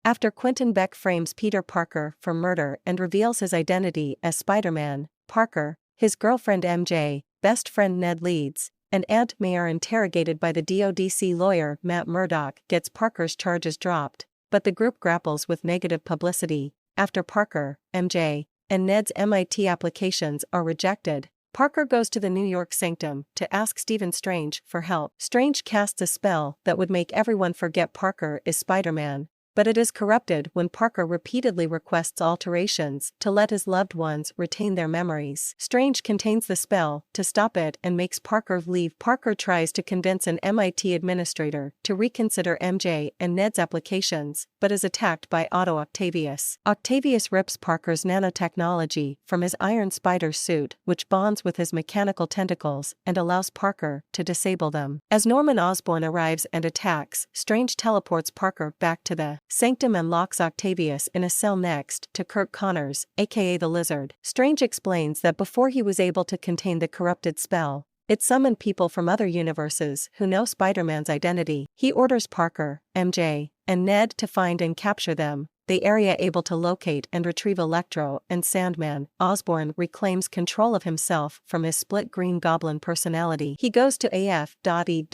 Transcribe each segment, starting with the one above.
After Quentin Beck frames Peter Parker for murder and reveals his identity as Spider-Man, Parker, his girlfriend MJ, best friend Ned Leeds, and Aunt May are interrogated by the DODC lawyer Matt Murdock gets Parker's charges dropped, but the group grapples with negative publicity. After Parker, MJ, and Ned's MIT applications are rejected, Parker goes to the New York Sanctum to ask Stephen Strange for help. Strange casts a spell that would make everyone forget Parker is Spider-Man, but it is corrupted when Parker repeatedly requests alterations to let his loved ones retain their memories. Strange contains the spell to stop it and makes Parker leave. Parker tries to convince an MIT administrator to reconsider MJ and Ned's applications, but is attacked by Otto Octavius. Octavius rips Parker's nanotechnology from his iron spider suit, which bonds with his mechanical tentacles and allows Parker to disable them. As Norman Osborn arrives and attacks, Strange teleports Parker back to the Sanctum and locks Octavius in a cell next to Kirk Connors, aka the Lizard. Strange explains that before he was able to contain the corrupted spell, it summoned people from other universes who know Spider-Man's identity. He orders Parker, MJ, and Ned to find and capture them, the area able to locate and retrieve Electro and Sandman. Osborn reclaims control of himself from his split Green Goblin personality. He goes to AF.E.A.S.T.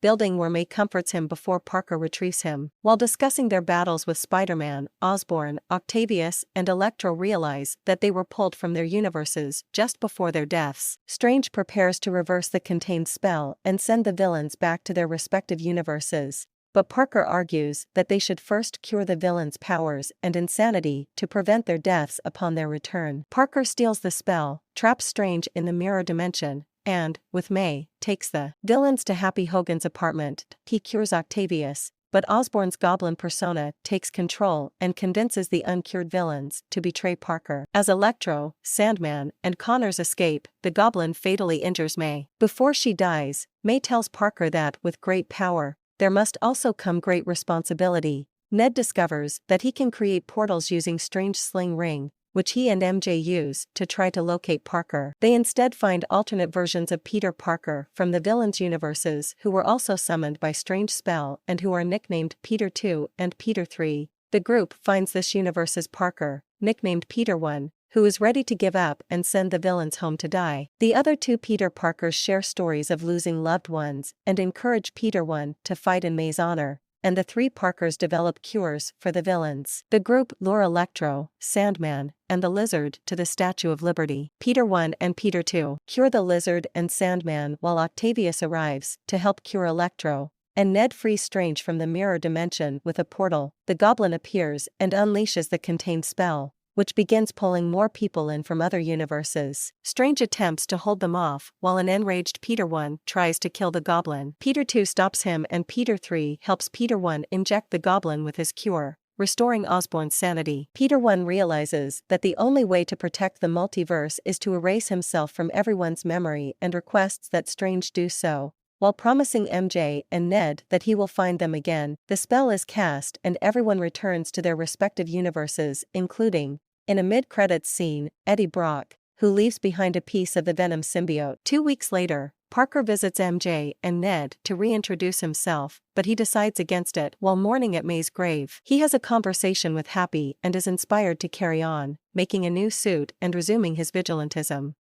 building where May comforts him before Parker retrieves him. While discussing their battles with Spider-Man, Osborn, Octavius, and Electro realize that they were pulled from their universes just before their deaths. Strange prepares to reverse the contained spell and send the villains back to their respective universes, but Parker argues that they should first cure the villains' powers and insanity to prevent their deaths upon their return. Parker steals the spell, traps Strange in the mirror dimension, and, with May, takes the villains to Happy Hogan's apartment. He cures Octavius, but Osborn's goblin persona takes control and convinces the uncured villains to betray Parker. As Electro, Sandman, and Connors escape, the goblin fatally injures May. Before she dies, May tells Parker that, with great power, there must also come great responsibility. Ned discovers that he can create portals using Strange's sling ring, which he and MJ use to try to locate Parker. They instead find alternate versions of Peter Parker from the villains' universes who were also summoned by Strange spell and who are nicknamed Peter 2 and Peter 3. The group finds this universe's Parker, nicknamed Peter 1, who is ready to give up and send the villains home to die. The other two Peter Parkers share stories of losing loved ones and encourage Peter 1 to fight in May's honor, and the three Parkers develop cures for the villains. The group lure Electro, Sandman, and the Lizard to the Statue of Liberty. Peter 1 and Peter 2 cure the Lizard and Sandman while Octavius arrives to help cure Electro, and Ned frees Strange from the mirror dimension with a portal. The Goblin appears and unleashes the contained spell, which begins pulling more people in from other universes. Strange attempts to hold them off, while an enraged Peter 1 tries to kill the Goblin. Peter 2 stops him and Peter 3 helps Peter 1 inject the Goblin with his cure, restoring Osborn's sanity. Peter 1 realizes that the only way to protect the multiverse is to erase himself from everyone's memory and requests that Strange do so, while promising MJ and Ned that he will find them again. The spell is cast and everyone returns to their respective universes, including, in a mid-credits scene, Eddie Brock, who leaves behind a piece of the Venom symbiote. 2 weeks later, Parker visits MJ and Ned to reintroduce himself, but he decides against it while mourning at May's grave. He has a conversation with Happy and is inspired to carry on, making a new suit and resuming his vigilantism.